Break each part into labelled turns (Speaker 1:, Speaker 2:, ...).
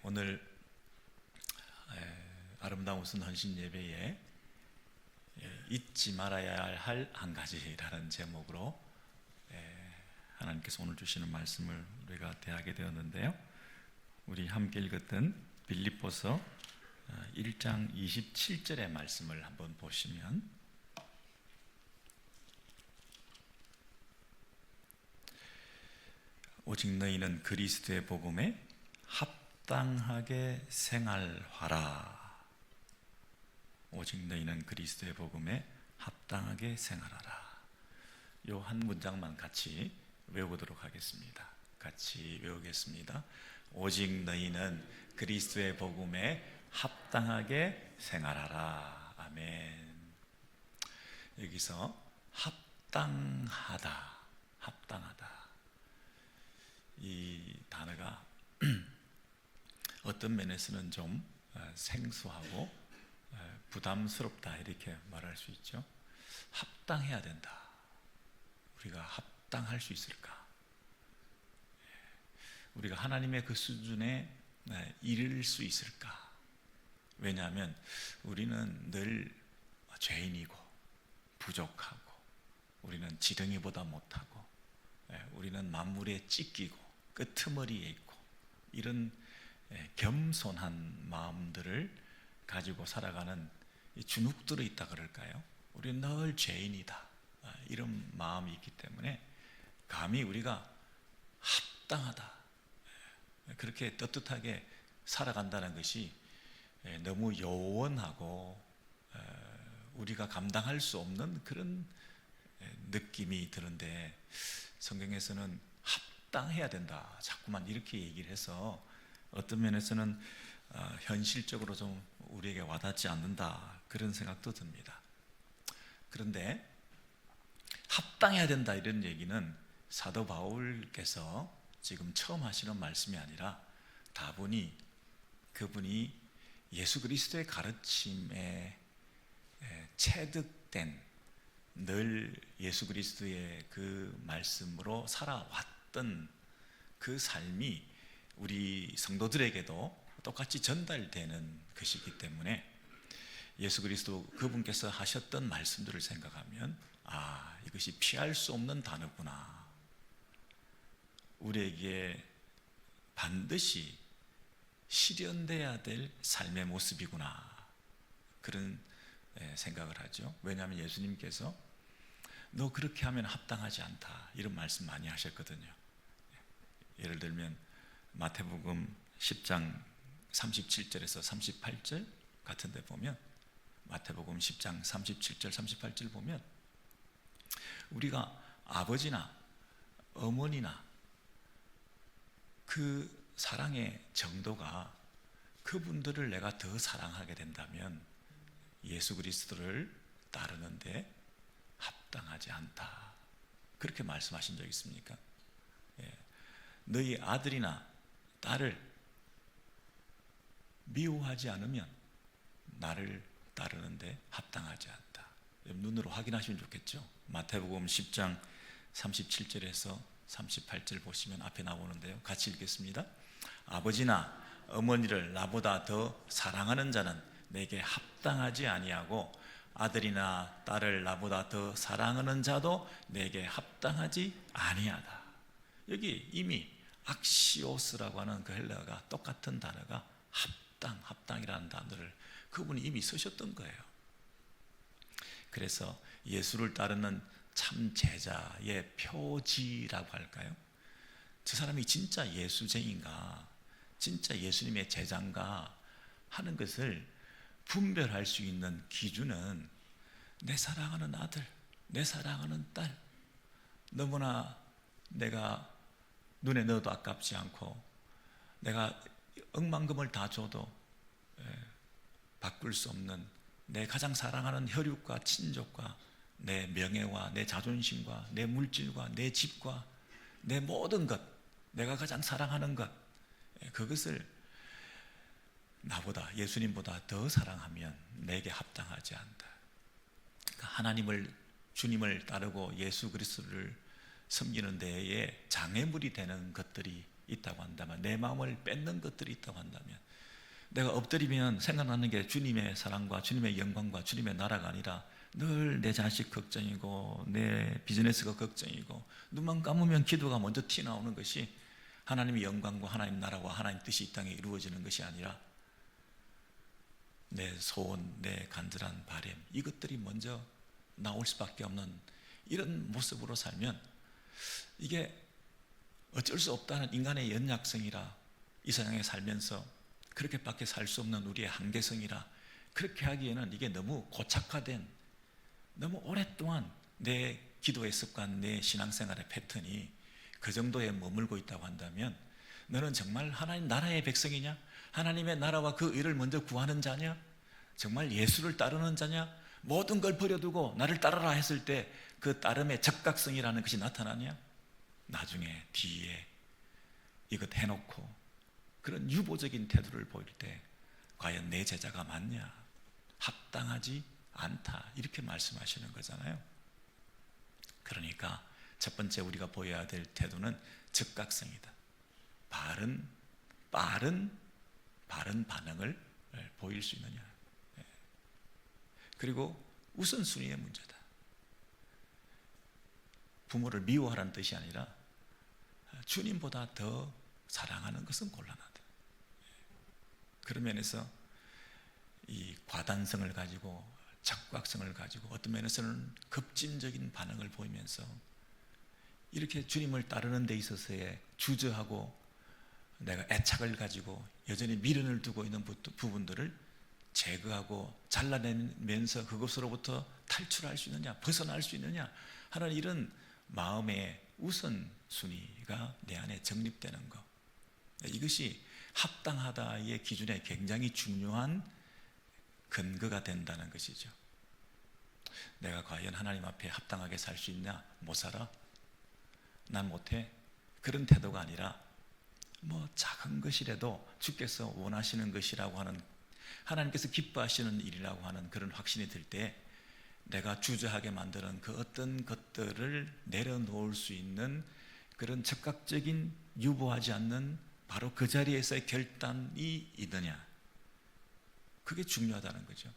Speaker 1: 오늘 아름다운 웃음 헌신 예배에 잊지 말아야 할 한 가지라는 제목으로 하나님께서 오늘 주시는 말씀을 우리가 대하게 되었는데요. 우리 함께 읽었던 빌립보서 1장 27절의 말씀을 한번 보시면, 오직 너희는 그리스도의 복음에 합당하게 생활하라. 오직 너희는 그리스도의 복음에 합당하게 생활하라. 요 한 문장만 같이 외우도록 하겠습니다. 같이 외우겠습니다. 오직 너희는 그리스도의 복음에 합당하게 생활하라. 아멘. 여기서 합당하다, 합당하다, 이 단어가 어떤 면에서는 좀 생소하고 부담스럽다 이렇게 말할 수 있죠. 합당해야 된다. 우리가 합당할 수 있을까? 우리가 하나님의 그 수준에 이를 수 있을까? 왜냐하면 우리는 늘 죄인이고 부족하고, 우리는 지렁이보다 못하고, 우리는 만물에 찢기고 끄트머리에 있고, 이런 겸손한 마음들을 가지고 살아가는 주눅들어 있다 그럴까요? 우리는 늘 죄인이다, 이런 마음이 있기 때문에 감히 우리가 합당하다, 그렇게 떳떳하게 살아간다는 것이 너무 요원하고 우리가 감당할 수 없는 그런 느낌이 드는데, 성경에서는 합당해야 된다 자꾸만 이렇게 얘기를 해서 어떤 면에서는 현실적으로 좀 우리에게 와닿지 않는다, 그런 생각도 듭니다. 그런데 합당해야 된다 이런 얘기는 사도 바울께서 지금 처음 하시는 말씀이 아니라 다분히 그분이 예수 그리스도의 가르침에 체득된, 늘 예수 그리스도의 그 말씀으로 살아왔던 그 삶이 우리 성도들에게도 똑같이 전달되는 것이기 때문에, 예수 그리스도 그분께서 하셨던 말씀들을 생각하면 이것이 피할 수 없는 단어구나, 우리에게 반드시 실현돼야 될 삶의 모습이구나, 그런 생각을 하죠. 왜냐하면 예수님께서 너 그렇게 하면 합당하지 않다 이런 말씀 많이 하셨거든요. 예를 들면 마태복음 10장 37절에서 38절 같은 데 보면, 마태복음 10장 37절 38절 보면, 우리가 아버지나 어머니나 그 사랑의 정도가 그분들을 내가 더 사랑하게 된다면 예수 그리스도를 따르는데 합당하지 않다, 그렇게 말씀하신 적 있습니까? 너희 아들이나 딸을 미워하지 않으면 나를 따르는데 합당하지 않다. 눈으로 확인하시면 좋겠죠. 마태복음 10장 37절에서 38절 보시면 앞에 나오는데요, 같이 읽겠습니다. 아버지나 어머니를 나보다 더 사랑하는 자는 내게 합당하지 아니하고, 아들이나 딸을 나보다 더 사랑하는 자도 내게 합당하지 아니하다. 여기 이미 악시오스라고 하는 그 헬라어가 똑같은 단어가 합당이라는 단어를 그분이 이미 쓰셨던 거예요. 그래서 예수를 따르는 참 제자의 표지라고 할까요? 저 사람이 진짜 예수쟁인가, 진짜 예수님의 제자인가 하는 것을 분별할 수 있는 기준은 내 사랑하는 아들, 내 사랑하는 딸, 너무나 내가 눈에 넣어도 아깝지 않고, 내가 억만금을 다 줘도 바꿀 수 없는 내 가장 사랑하는 혈육과 친족과 내 명예와 내 자존심과 내 물질과 내 집과 내 모든 것, 내가 가장 사랑하는 것, 그것을 나보다, 예수님보다 더 사랑하면 내게 합당하지 않다. 그러니까 하나님을, 주님을 따르고 예수 그리스도를 섬기는 데에 장애물이 되는 것들이 있다고 한다면, 내 마음을 뺏는 것들이 있다고 한다면 내가 엎드리면 생각나는 게 주님의 사랑과 주님의 영광과 주님의 나라가 아니라 늘 내 자식 걱정이고 내 비즈니스가 걱정이고, 눈만 감으면 기도가 먼저 튀어나오는 것이 하나님의 영광과 하나님 나라와 하나님 뜻이 이 땅에 이루어지는 것이 아니라 내 소원, 내 간절한 바람, 이것들이 먼저 나올 수밖에 없는 이런 모습으로 살면, 이게 어쩔 수 없다는 인간의 연약성이라, 이 세상에 살면서 그렇게밖에 살 수 없는 우리의 한계성이라, 그렇게 하기에는 이게 너무 고착화된, 너무 오랫동안 내 기도의 습관, 내 신앙생활의 패턴이 그 정도에 머물고 있다고 한다면, 너는 정말 하나님 나라의 백성이냐? 하나님의 나라와 그 의를 먼저 구하는 자냐? 정말 예수를 따르는 자냐? 모든 걸 버려두고 나를 따르라 했을 때 그 따름의 적각성이라는 것이 나타나냐? 나중에 뒤에 이것 해놓고 그런 유보적인 태도를 보일 때 과연 내 제자가 맞냐? 합당하지 않다, 이렇게 말씀하시는 거잖아요. 그러니까 첫 번째 우리가 보여야 될 태도는 적각성이다. 빠른 반응을 보일 수 있느냐. 그리고 우선순위의 문제다. 부모를 미워하라는 뜻이 아니라 주님보다 더 사랑하는 것은 곤란하다. 그런 면에서 이 과단성을 가지고, 적각성을 가지고, 어떤 면에서는 급진적인 반응을 보이면서 이렇게 주님을 따르는 데 있어서의 주저하고 내가 애착을 가지고 여전히 미련을 두고 있는 부분들을 제거하고 잘라내면서 그것으로부터 탈출할 수 있느냐, 벗어날 수 있느냐 하는 이런 마음의 우선순위가 내 안에 정립되는 것, 이것이 합당하다의 기준에 굉장히 중요한 근거가 된다는 것이죠. 내가 과연 하나님 앞에 합당하게 살 수 있냐? 못 살아? 난 못해? 그런 태도가 아니라 뭐 작은 것이라도 주께서 원하시는 것이라고 하는, 하나님께서 기뻐하시는 일이라고 하는 그런 확신이 들 때 내가 주저하게 만드는 그 어떤 것들을 내려놓을 수 있는 그런 적극적인, 유보하지 않는 바로 그 자리에서의 결단이 있느냐, 그게 중요하다는 거죠.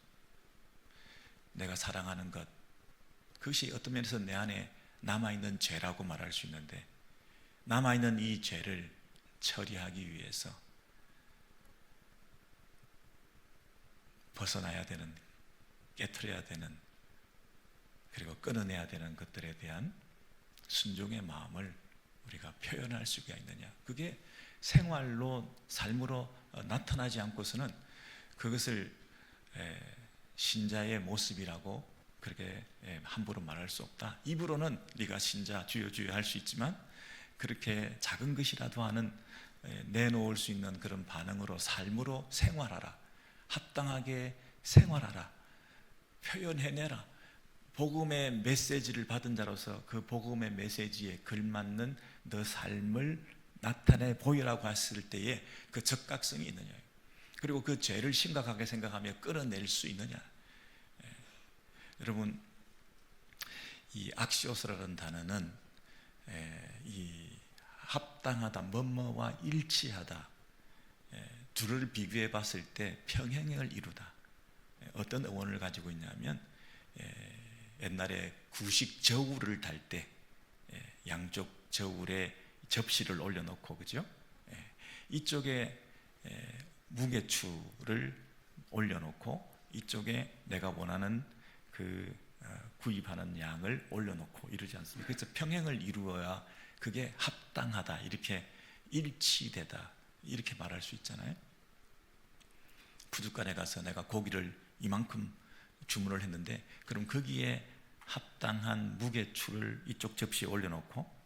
Speaker 1: 내가 사랑하는 것, 그것이 어떤 면에서 내 안에 남아있는 죄라고 말할 수 있는데, 남아있는 이 죄를 처리하기 위해서 벗어나야 되는, 깨트려야 되는, 그리고 끊어내야 되는 것들에 대한 순종의 마음을 우리가 표현할 수가 있느냐, 그게 생활로, 삶으로 나타나지 않고서는 그것을 신자의 모습이라고 그렇게 함부로 말할 수 없다. 입으로는 네가 신자, 주여 주여 할 수 있지만 그렇게 작은 것이라도 하는 내놓을 수 있는 그런 반응으로, 삶으로 생활하라, 합당하게 생활하라, 표현해내라. 복음의 메시지를 받은 자로서 그 복음의 메시지에 걸맞는 너 삶을 나타내 보이라고 했을 때에 그 적각성이 있느냐, 그리고 그 죄를 심각하게 생각하며 끌어낼 수 있느냐. 여러분, 이 악시오스라는 단어는 이 합당하다, 뭐뭐와 일치하다, 둘을 비교해 봤을 때 평행을 이루다. 어떤 어원을 가지고 있냐면, 옛날에 구식 저울을 달 때 양쪽 저울에 접시를 올려놓고, 그죠? 이쪽에 무게추를 올려놓고 이쪽에 내가 원하는 그 구입하는 양을 올려놓고 이러지 않습니까? 그래서 평행을 이루어야 그게 합당하다, 이렇게 일치되다, 이렇게 말할 수 있잖아요. 부둣간에 가서 내가 고기를 이만큼 주문을 했는데, 그럼 거기에 합당한 무게추를 이쪽 접시에 올려놓고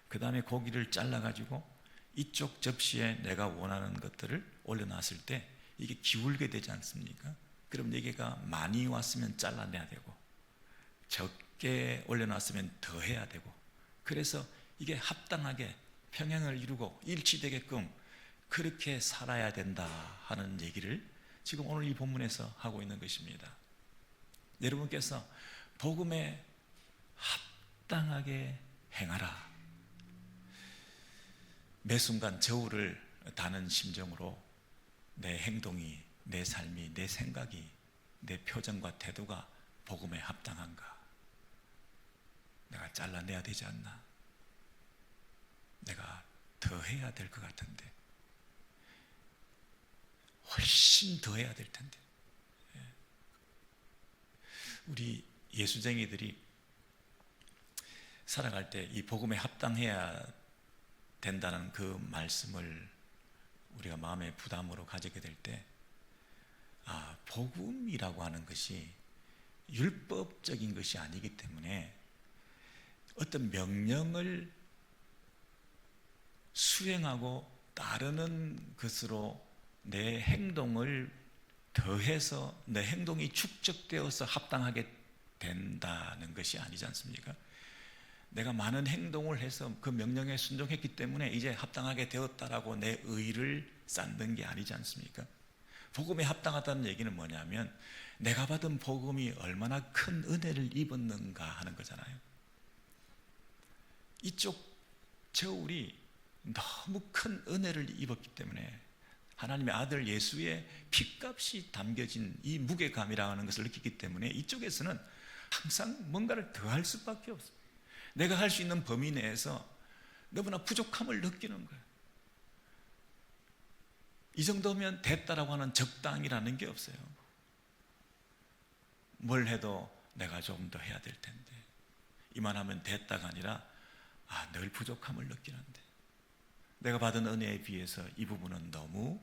Speaker 1: 그 다음에 고기를 잘라가지고 이쪽 접시에 내가 원하는 것들을 올려놨을 때 이게 기울게 되지 않습니까? 그럼 여기가 많이 왔으면 잘라내야 되고 적게 올려놨으면 더 해야 되고, 그래서 이게 합당하게 평행을 이루고 일치되게끔 그렇게 살아야 된다 하는 얘기를 지금 오늘 이 본문에서 하고 있는 것입니다. 여러분께서 복음에 합당하게 행하라. 매 순간 저울을 다는 심정으로 내 행동이 내 삶이, 내 생각이, 내 표정과 태도가 복음에 합당한가? 내가 잘라내야 되지 않나? 내가 더 해야 될 것 같은데, 훨씬 더 해야 될 텐데. 우리 예수쟁이들이 살아갈 때 이 복음에 합당해야 된다는 그 말씀을 우리가 마음의 부담으로 가지게 될 때, 복음이라고 하는 것이 율법적인 것이 아니기 때문에 어떤 명령을 수행하고 따르는 것으로 내 행동을 더해서 내 행동이 축적되어서 합당하게 된다는 것이 아니지 않습니까? 내가 많은 행동을 해서 그 명령에 순종했기 때문에 이제 합당하게 되었다라고 내 의를 쌓는 게 아니지 않습니까? 복음에 합당하다는 얘기는 뭐냐면 내가 받은 복음이 얼마나 큰 은혜를 입었는가 하는 거잖아요. 이쪽 저울이 너무 큰 은혜를 입었기 때문에 하나님의 아들 예수의 피값이 담겨진 이 무게감이라는 것을 느끼기 때문에 이쪽에서는 항상 뭔가를 더 할 수밖에 없어요. 내가 할 수 있는 범위 내에서 너무나 부족함을 느끼는 거예요. 이 정도면 됐다라고 하는 적당이라는 게 없어요. 뭘 해도 내가 좀 더 해야 될 텐데, 이만하면 됐다가 아니라 늘 부족함을 느끼는데, 내가 받은 은혜에 비해서 이 부분은 너무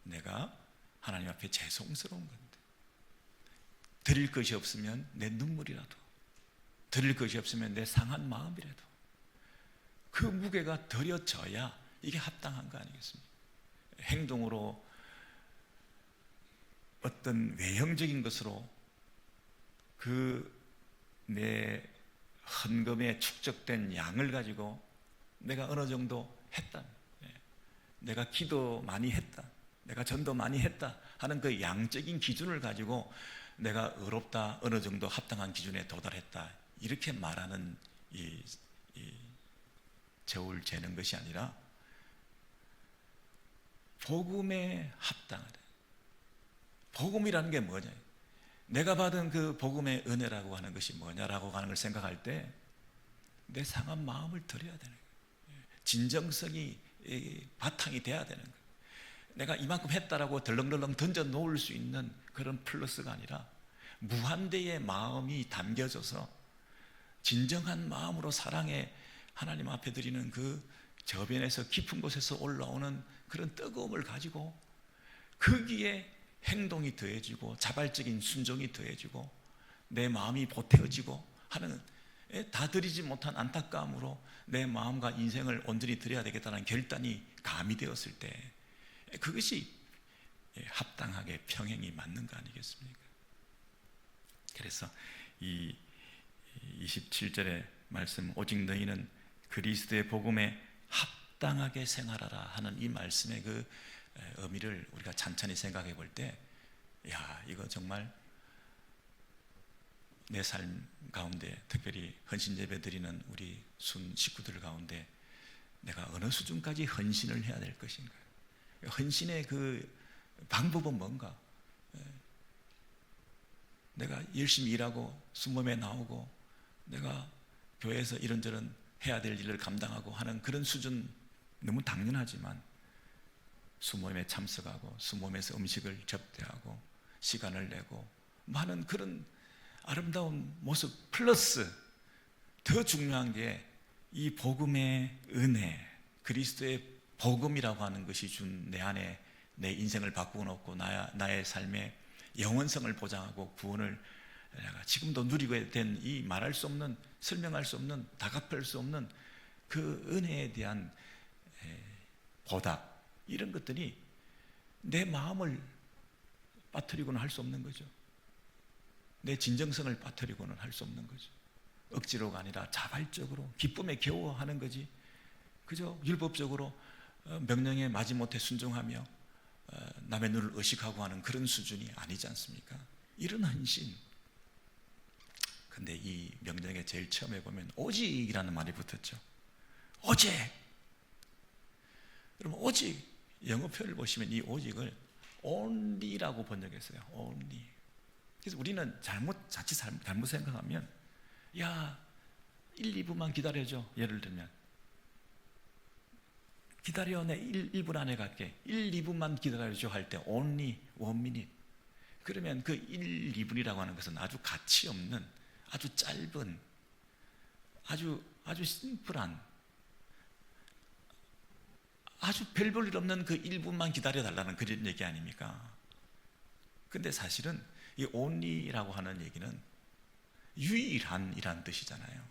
Speaker 1: 내가 하나님 앞에 죄송스러운 건데, 드릴 것이 없으면 내 눈물이라도, 드릴 것이 없으면 내 상한 마음이라도 그 무게가 드려져야 이게 합당한 거 아니겠습니까? 행동으로 어떤 외형적인 것으로 그 내 헌금에 축적된 양을 가지고 내가 어느 정도 했다, 내가 기도 많이 했다, 내가 전도 많이 했다 하는 그 양적인 기준을 가지고 내가 의롭다, 어느 정도 합당한 기준에 도달했다, 이렇게 말하는 이 저울 재는 것이 아니라 복음에 합당하다. 복음이라는 게 뭐냐? 내가 받은 그 복음의 은혜라고 하는 것이 뭐냐라고 하는 걸 생각할 때 내 상한 마음을 드려야 되는 거예요. 진정성이 바탕이 돼야 되는 거예요. 내가 이만큼 했다라고 덜렁덜렁 던져 놓을 수 있는 그런 플러스가 아니라 무한대의 마음이 담겨져서 진정한 마음으로 사랑에 하나님 앞에 드리는 그 저변에서 깊은 곳에서 올라오는 그런 뜨거움을 가지고 거기에 행동이 더해지고 자발적인 순종이 더해지고 내 마음이 보태어지고 하는, 다 드리지 못한 안타까움으로 내 마음과 인생을 온전히 드려야 되겠다는 결단이 가미되었을 때 그것이 합당하게 평행이 맞는 거 아니겠습니까? 그래서 이 27절의 말씀, 오직 너희는 그리스도의 복음에 합당하게 생활하라 하는 이 말씀의 그 의미를 우리가 찬찬히 생각해 볼 때, 이거 정말 내 삶 가운데, 특별히 헌신 예배 드리는 우리 순 식구들 가운데 내가 어느 수준까지 헌신을 해야 될 것인가? 헌신의 그 방법은 뭔가? 내가 열심히 일하고 순범에 나오고 내가 교회에서 이런저런 해야 될 일을 감당하고 하는 그런 수준 너무 당연하지만, 수모임에 참석하고 수모임에서 음식을 접대하고 시간을 내고 하는 그런 아름다운 모습 플러스 더 중요한 게 이 복음의 은혜, 그리스도의 복음이라고 하는 것이 준 내 안에 내 인생을 바꾸어 놓고 나의 삶의 영원성을 보장하고 구원을 내가 지금도 누리게 된 이 말할 수 없는, 설명할 수 없는, 다갚을 수 없는 그 은혜에 대한 보답, 이런 것들이 내 마음을 빠뜨리고는 할 수 없는 거죠. 내 진정성을 빠뜨리고는 할 수 없는 거죠. 억지로가 아니라 자발적으로 기쁨에 겨워하는 거지, 그저 율법적으로 명령에 마지못해 순종하며 남의 눈을 의식하고 하는 그런 수준이 아니지 않습니까? 이런 헌신. 근데 이 명령의 제일 처음에 보면 오직이라는 말이 붙었죠. 오직. 여러분, 오직 영어표를 보시면 이 오직을 only라고 번역했어요. only. 그래서 우리는 자칫 잘못 생각하면, 야, 1, 2분만 기다려줘. 예를 들면, 기다려, 내 1분 안에 갈게. 1, 2분만 기다려줘 할 때 only 1minute. 그러면 그 1, 2분이라고 하는 것은 아주 가치 없는, 아주 짧은, 아주 심플한, 아주 별 볼 일 없는 그 1분만 기다려달라는 그런 얘기 아닙니까? 근데 사실은 이 only라고 하는 얘기는 유일한이라는 뜻이잖아요.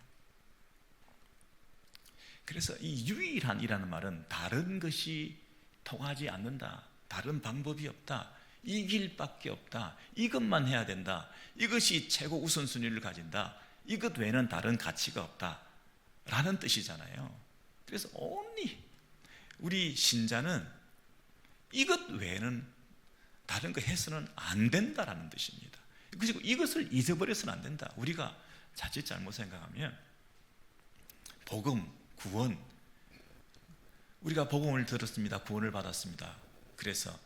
Speaker 1: 그래서 이 유일한이라는 말은 다른 것이 통하지 않는다, 다른 방법이 없다, 이 길밖에 없다, 이것만 해야 된다, 이것이 최고 우선순위를 가진다, 이것 외에는 다른 가치가 없다 라는 뜻이잖아요. 그래서 only, 우리 신자는 이것 외에는 다른 거 해서는 안 된다라는 뜻입니다. 그리고 이것을 잊어버려서는 안 된다. 우리가 자칫 잘못 생각하면 복음, 구원, 우리가 복음을 들었습니다. 구원을 받았습니다. 그래서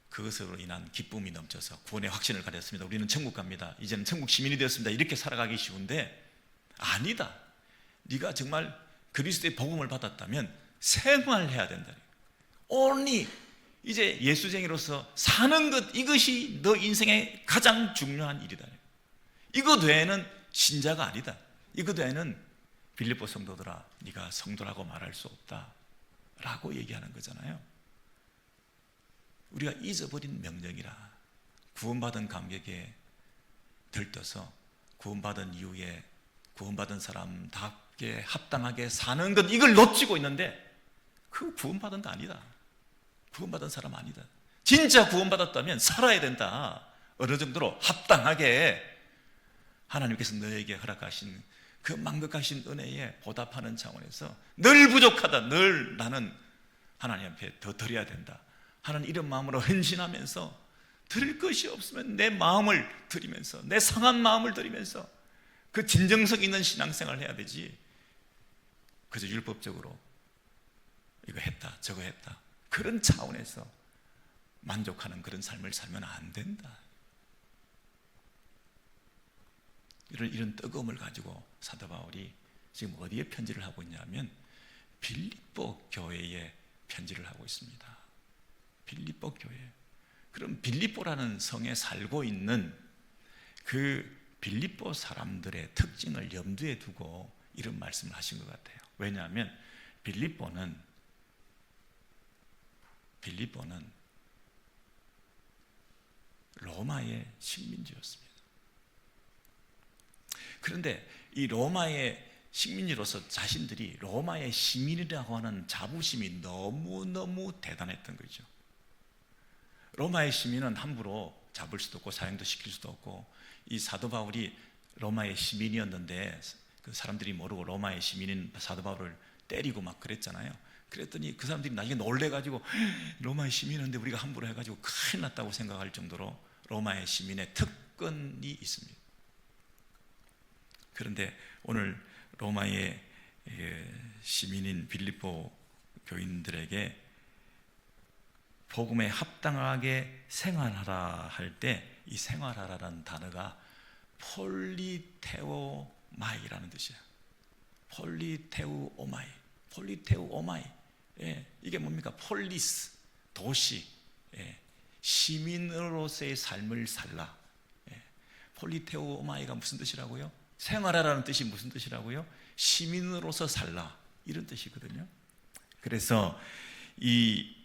Speaker 1: 그것으로 인한 기쁨이 넘쳐서 구원의 확신을 가졌습니다. 우리는 천국 갑니다. 이제는 천국 시민이 되었습니다. 이렇게 살아가기 쉬운데, 아니다. 네가 정말 그리스도의 복음을 받았다면 생활해야 된다. only, 이제 예수쟁이로서 사는 것, 이것이 너 인생의 가장 중요한 일이다. 이것 외에는 신자가 아니다. 이것 외에는 빌립보 성도들아, 네가 성도라고 말할 수 없다 라고 얘기하는 거잖아요. 우리가 잊어버린 명령이라, 구원받은 감격에 들떠서 구원받은 이후에 구원받은 사람답게 합당하게 사는 것, 이걸 놓치고 있는데, 그 구원받은 거 아니다. 구원받은 사람 아니다. 진짜 구원받았다면 살아야 된다. 어느 정도로 합당하게 하나님께서 너에게 허락하신 그 만극하신 은혜에 보답하는 차원에서 늘 부족하다, 늘 나는 하나님 앞에 더 드려야 된다 하는 이런 마음으로 헌신하면서, 드릴 것이 없으면 내 마음을 드리면서, 내 상한 마음을 드리면서 그 진정성 있는 신앙생활을 해야 되지, 그저 율법적으로 이거 했다 저거 했다 그런 차원에서 만족하는 그런 삶을 살면 안 된다. 이런 뜨거움을 가지고 사도 바울이 지금 어디에 편지를 하고 있냐면 빌립보 교회에 편지를 하고 있습니다. 빌립보 교회. 그럼 빌립보라는 성에 살고 있는 그 빌립보 사람들의 특징을 염두에 두고 이런 말씀을 하신 것 같아요. 왜냐하면 빌립보는 로마의 식민지였습니다. 그런데 이 로마의 식민지로서 자신들이 로마의 시민이라고 하는 자부심이 너무너무 대단했던 거죠. 로마의 시민은 함부로 잡을 수도 없고 사형도 시킬 수도 없고, 이 사도 바울이 로마의 시민이었는데 그 사람들이 모르고 로마의 시민인 사도 바울을 때리고 막 그랬잖아요. 그랬더니 그 사람들이 나중에 놀래가지고 로마의 시민인데 우리가 함부로 해가지고 큰일 났다고 생각할 정도로 로마의 시민의 특권이 있습니다. 그런데 오늘 로마의 시민인 빌립보 교인들에게 복음에 합당하게 생활하라 할 때 이 생활하라라는 단어가 폴리테오마이라는 뜻이에요. 폴리테오마이. 예, 이게 뭡니까? 폴리스, 도시, 예, 시민으로서의 삶을 살라. 예, 폴리테오마이가 무슨 뜻이라고요? 생활하라는 뜻이 무슨 뜻이라고요? 시민으로서 살라, 이런 뜻이거든요. 그래서 이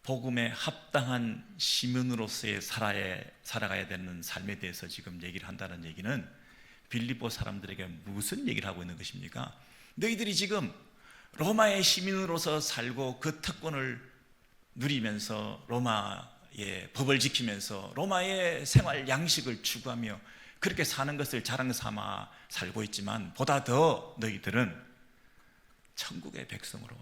Speaker 1: 복음에 합당한 시민으로서의 살아가야 되는 삶에 대해서 지금 얘기를 한다는 얘기는 빌립보 사람들에게 무슨 얘기를 하고 있는 것입니까? 너희들이 지금 로마의 시민으로서 살고 그 특권을 누리면서 로마의 법을 지키면서 로마의 생활 양식을 추구하며 그렇게 사는 것을 자랑 삼아 살고 있지만, 보다 더 너희들은 천국의 백성으로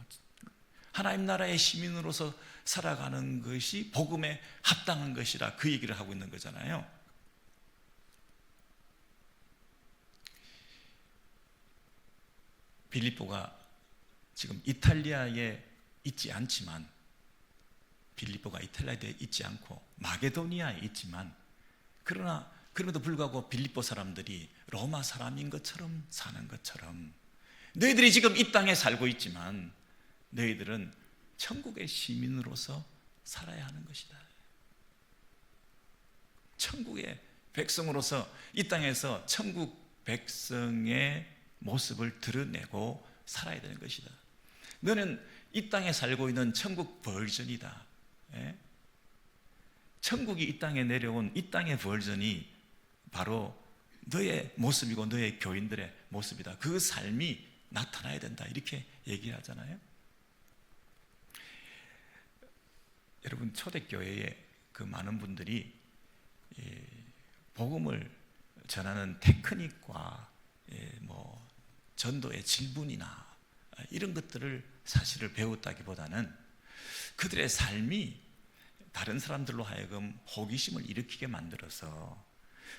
Speaker 1: 하나님 나라의 시민으로서 살아가는 것이 복음에 합당한 것이라, 그 얘기를 하고 있는 거잖아요. 빌립보가 지금 이탈리아에 있지 않지만 빌립보가 이탈리아에 있지 않고 마게도니아에 있지만, 그러나 그럼에도 불구하고 빌립보 사람들이 로마 사람인 것처럼 사는 것처럼 너희들이 지금 이 땅에 살고 있지만 너희들은 천국의 시민으로서 살아야 하는 것이다. 천국의 백성으로서 이 땅에서 천국 백성의 모습을 드러내고 살아야 되는 것이다. 너는 이 땅에 살고 있는 천국 버전이다. 천국이 이 땅에 내려온 이 땅의 버전이 바로 너의 모습이고 너의 교인들의 모습이다. 그 삶이 나타나야 된다. 이렇게 얘기하잖아요. 여러분, 초대교회에 그 많은 분들이 복음을 전하는 테크닉과 전도의 질문이나 이런 것들을 사실을 배웠다기보다는 그들의 삶이 다른 사람들로 하여금 호기심을 일으키게 만들어서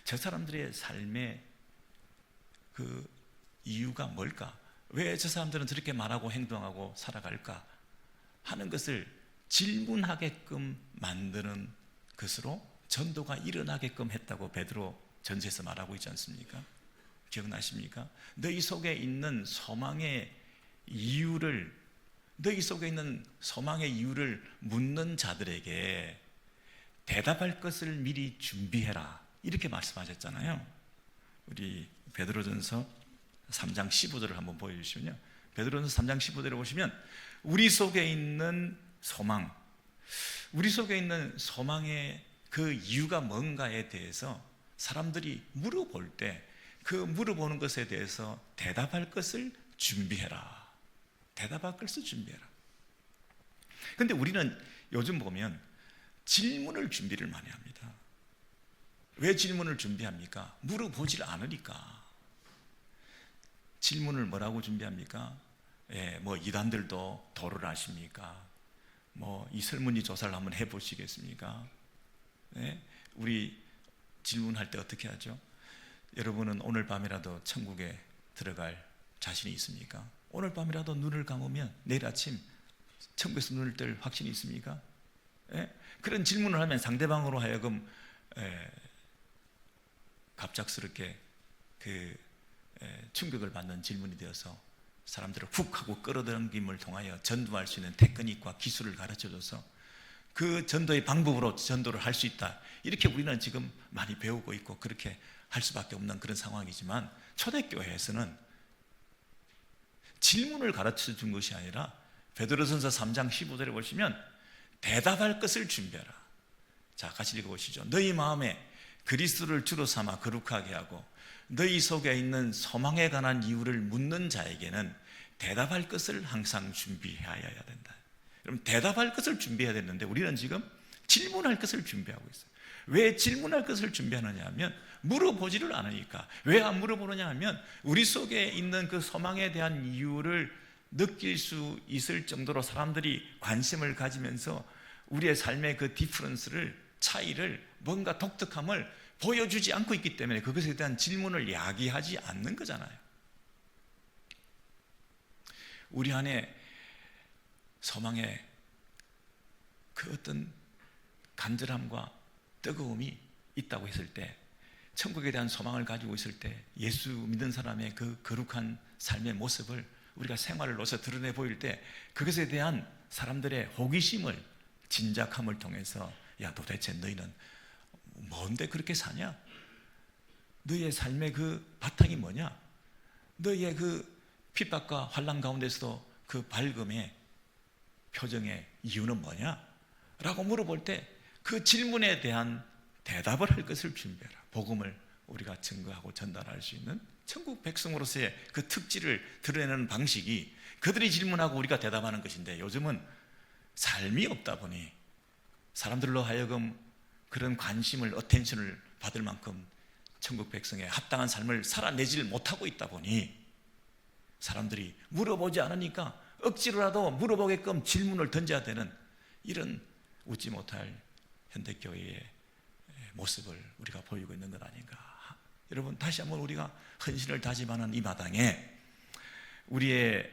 Speaker 1: 저 사람들의 삶의 그 이유가 뭘까? 왜 저 사람들은 저렇게 말하고 행동하고 살아갈까? 하는 것을 질문하게끔 만드는 것으로 전도가 일어나게끔 했다고 베드로 전서에서 말하고 있지 않습니까? 기억나십니까? 너희 속에 있는 소망의 이유를 묻는 자들에게 대답할 것을 미리 준비해라. 이렇게 말씀하셨잖아요. 우리 베드로전서 3장 15절을 한번 보여주시면요. 베드로전서 3장 15절을 보시면 우리 속에 있는 소망, 우리 속에 있는 소망의 그 이유가 뭔가에 대해서 사람들이 물어볼 때 그 물어보는 것에 대해서 대답할 것을 준비해라. 대답할 것을 준비해라. 그런데 우리는 요즘 보면 질문을 준비를 많이 합니다. 왜 질문을 준비합니까? 물어보질 않으니까. 질문을 뭐라고 준비합니까? 이단들도 도를 아십니까? 이 설문지 조사를 한번 해보시겠습니까? 우리 질문할 때 어떻게 하죠? 여러분은 오늘 밤이라도 천국에 들어갈 자신이 있습니까? 오늘 밤이라도 눈을 감으면 내일 아침 천국에서 눈을 뜰 확신이 있습니까? 그런 질문을 하면 상대방으로 하여금 갑작스럽게 충격을 받는 질문이 되어서 사람들을 훅 하고 끌어당김을 통하여 전도할 수 있는 테크닉과 기술을 가르쳐줘서 그 전도의 방법으로 전도를 할 수 있다. 이렇게 우리는 지금 많이 배우고 있고 그렇게 할 수밖에 없는 그런 상황이지만, 초대교회에서는 질문을 가르쳐 준 것이 아니라 베드로전서 3장 15절에 보시면 대답할 것을 준비하라. 자, 같이 읽어보시죠. 너희 마음에 그리스도를 주로 삼아 거룩하게 하고 너희 속에 있는 소망에 관한 이유를 묻는 자에게는 대답할 것을 항상 준비해야 된다. 여러분, 대답할 것을 준비해야 되는데 우리는 지금 질문할 것을 준비하고 있어요. 왜 질문할 것을 준비하느냐 하면 물어보지를 않으니까. 왜 안 물어보느냐 하면 우리 속에 있는 그 소망에 대한 이유를 느낄 수 있을 정도로 사람들이 관심을 가지면서 우리의 삶의 그 디퍼런스를, 차이를, 뭔가 독특함을 보여주지 않고 있기 때문에 그것에 대한 질문을 야기하지 않는 거잖아요. 우리 안에 소망의 그 어떤 간절함과 뜨거움이 있다고 했을 때, 천국에 대한 소망을 가지고 있을 때 예수 믿는 사람의 그 거룩한 삶의 모습을 우리가 생활로서 드러내 보일 때 그것에 대한 사람들의 호기심을, 진작함을 통해서 야, 도대체 너희는 뭔데 그렇게 사냐? 너희의 삶의 그 바탕이 뭐냐? 너희의 그 핍박과 환난 가운데서도 그 밝음의 표정의 이유는 뭐냐? 라고 물어볼 때 그 질문에 대한 대답을 할 것을 준비해라. 복음을 우리가 증거하고 전달할 수 있는 천국 백성으로서의 그 특질을 드러내는 방식이 그들이 질문하고 우리가 대답하는 것인데, 요즘은 삶이 없다 보니 사람들로 하여금 그런 관심을, 어텐션을 받을 만큼 천국 백성에 합당한 삶을 살아내지를 못하고 있다 보니 사람들이 물어보지 않으니까 억지로라도 물어보게끔 질문을 던져야 되는 이런 웃지 못할 현대교회의 모습을 우리가 보이고 있는 것 아닌가. 여러분, 다시 한번 우리가 헌신을 다짐하는 이 마당에 우리의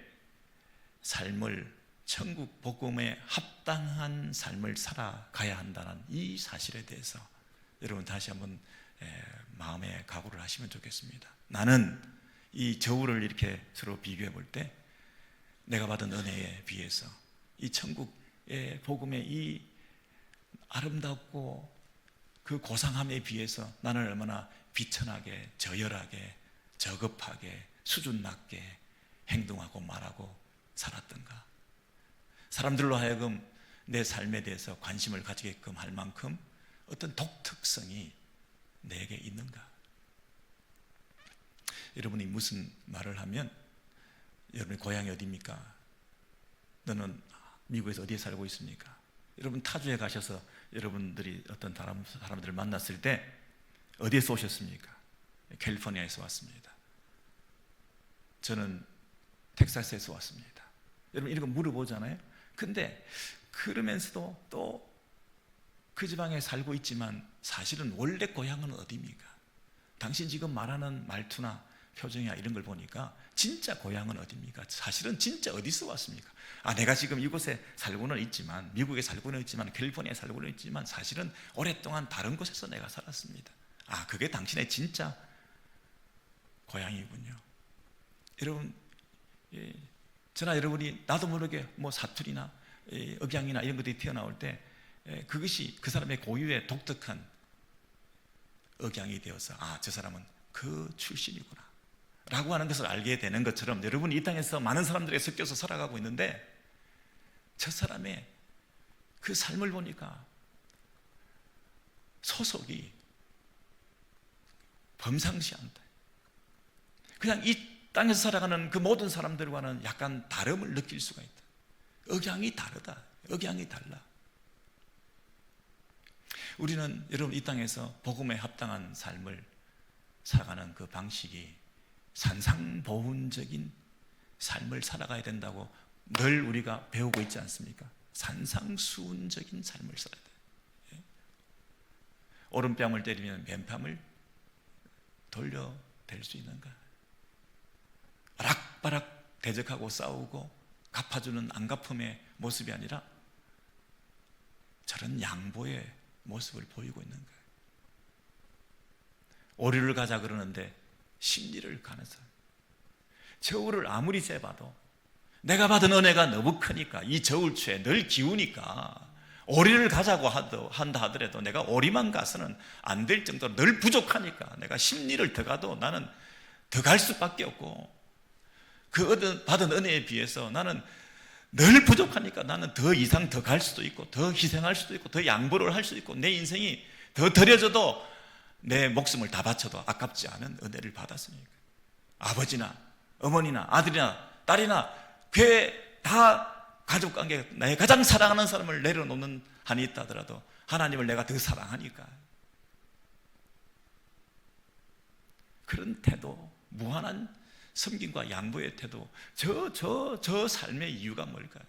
Speaker 1: 삶을 천국 복음에 합당한 삶을 살아가야 한다는 이 사실에 대해서 여러분 다시 한번 마음에 각오를 하시면 좋겠습니다. 나는 이 저울을 이렇게 서로 비교해 볼 때 내가 받은 은혜에 비해서 이 천국의 복음의 이 아름답고 그 고상함에 비해서 나는 얼마나 비천하게, 저열하게, 저급하게, 수준 낮게 행동하고 말하고 살았던가. 사람들로 하여금 내 삶에 대해서 관심을 가지게끔 할 만큼 어떤 독특성이 내게 있는가. 여러분이 무슨 말을 하면 여러분의 고향이 어디입니까? 너는 미국에서 어디에 살고 있습니까? 여러분 타주에 가셔서 여러분들이 어떤 사람들을 만났을 때 어디에서 오셨습니까? 캘리포니아에서 왔습니다. 저는 텍사스에서 왔습니다. 여러분 이런 거 물어보잖아요. 근데 그러면서도 또 그 지방에 살고 있지만 사실은 원래 고향은 어디입니까? 당신 지금 말하는 말투나 표정이나 이런 걸 보니까 진짜 고향은 어디입니까? 사실은 진짜 어디서 왔습니까? 내가 지금 이곳에 살고는 있지만, 미국에 살고는 있지만, 캘리포니아에 살고는 있지만 사실은 오랫동안 다른 곳에서 내가 살았습니다. 그게 당신의 진짜 고향이군요. 여러분, 저나 여러분이 나도 모르게 뭐 사투리나 억양이나 이런 것들이 튀어나올 때 그것이 그 사람의 고유의 독특한 억양이 되어서 저 사람은 그 출신이구나 라고 하는 것을 알게 되는 것처럼 여러분이 이 땅에서 많은 사람들에게 섞여서 살아가고 있는데 저 사람의 그 삶을 보니까 소속이 범상치 않다. 그냥 이 땅에서 살아가는 그 모든 사람들과는 약간 다름을 느낄 수가 있다. 억양이 다르다. 억양이 달라. 우리는 여러분 이 땅에서 복음에 합당한 삶을 살아가는 그 방식이 산상보훈적인 삶을 살아가야 된다고 늘 우리가 배우고 있지 않습니까? 산상수훈적인 삶을 살아야 돼. 오른뺨을 때리면 왼뺨을 돌려댈 수 있는가? 바락바락 대적하고 싸우고 갚아주는 안갚음의 모습이 아니라 저런 양보의 모습을 보이고 있는 거예요. 오리를 가자 그러는데 십리를 가는 사람. 저울을 아무리 세봐도 내가 받은 은혜가 너무 크니까 이 저울추에 늘 기우니까 오리를 가자고 한다 하더라도 내가 오리만 가서는 안 될 정도로 늘 부족하니까 내가 십리를 더 가도 나는 더 갈 수밖에 없고 그 받은 은혜에 비해서 나는 늘 부족하니까 나는 더 이상 더 갈 수도 있고 더 희생할 수도 있고 더 양보를 할 수도 있고 내 인생이 더 들여져도 내 목숨을 다 바쳐도 아깝지 않은 은혜를 받았으니까 아버지나 어머니나 아들이나 딸이나 그 다 가족관계 내 가장 사랑하는 사람을 내려놓는 한이 있다 하더라도 하나님을 내가 더 사랑하니까 그런 태도, 무한한 섬김과 양보의 태도, 저 삶의 이유가 뭘까요?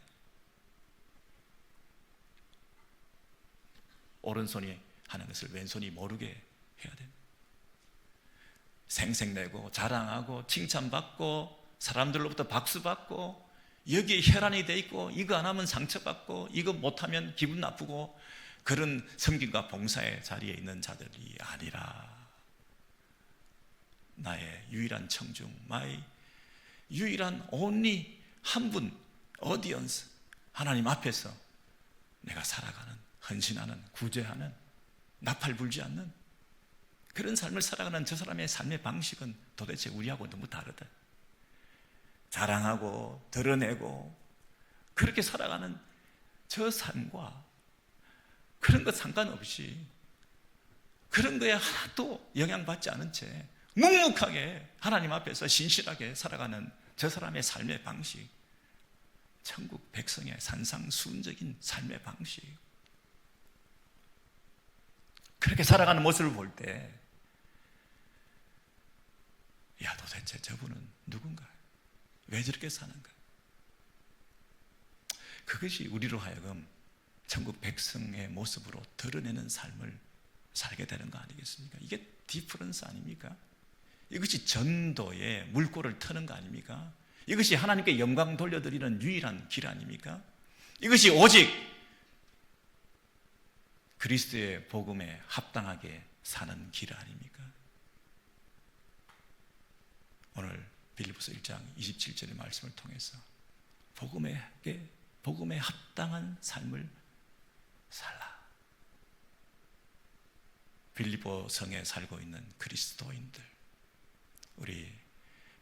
Speaker 1: 오른손이 하는 것을 왼손이 모르게 해야 됩니다. 생색내고 자랑하고 칭찬받고 사람들로부터 박수받고 여기에 혈안이 돼 있고 이거 안 하면 상처받고 이거 못하면 기분 나쁘고 그런 섬김과 봉사의 자리에 있는 자들이 아니라 나의 유일한 청중, 마이 유일한 only 한 분, audience 하나님 앞에서 내가 살아가는, 헌신하는, 구제하는, 나팔 불지 않는 그런 삶을 살아가는 저 사람의 삶의 방식은 도대체 우리하고 너무 다르다. 자랑하고 드러내고 그렇게 살아가는 저 삶과 그런 것 상관없이 그런 거에 하나도 영향받지 않은 채 묵묵하게 하나님 앞에서 신실하게 살아가는 저 사람의 삶의 방식, 천국 백성의 산상수훈적인 삶의 방식, 그렇게 살아가는 모습을 볼 때 도대체 저분은 누군가? 왜 저렇게 사는가? 그것이 우리로 하여금 천국 백성의 모습으로 드러내는 삶을 살게 되는 거 아니겠습니까? 이게 디퍼런스 아닙니까? 이것이 전도의 물꼬를 트는 거 아닙니까? 이것이 하나님께 영광 돌려드리는 유일한 길 아닙니까? 이것이 오직 그리스도의 복음에 합당하게 사는 길 아닙니까? 오늘 빌립보서 1장 27절의 말씀을 통해서 복음에 합당한 삶을 살라. 빌립보 성에 살고 있는 그리스도인들, 우리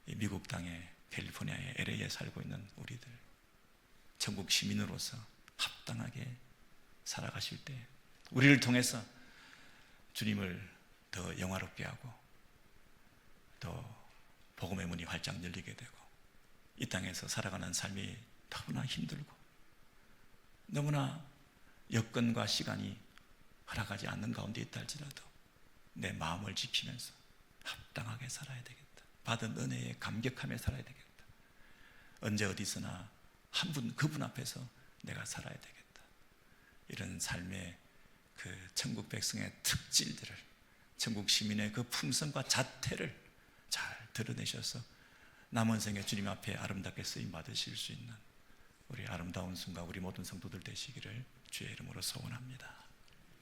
Speaker 1: 미국 땅의 캘리포니아의 LA에 살고 있는 우리들, 천국 시민으로서 합당하게 살아가실 때 우리를 통해서 주님을 더 영화롭게 하고 또 복음의 문이 활짝 열리게 되고 이 땅에서 살아가는 삶이 너무나 힘들고 너무나 여건과 시간이 허락하지 않는 가운데 있다 할지라도 내 마음을 지키면서 합당하게 살아야 되겠다. 받은 은혜에 감격하며 살아야 되겠다. 언제 어디서나 그분 앞에서 내가 살아야 되겠다. 이런 삶의 그 천국 백성의 특질들을, 천국 시민의 그 품성과 자태를 잘 드러내셔서 남은 생에 주님 앞에 아름답게 쓰임 받으실 수 있는 우리 아름다운 순간 우리 모든 성도들 되시기를 주의 이름으로 소원합니다.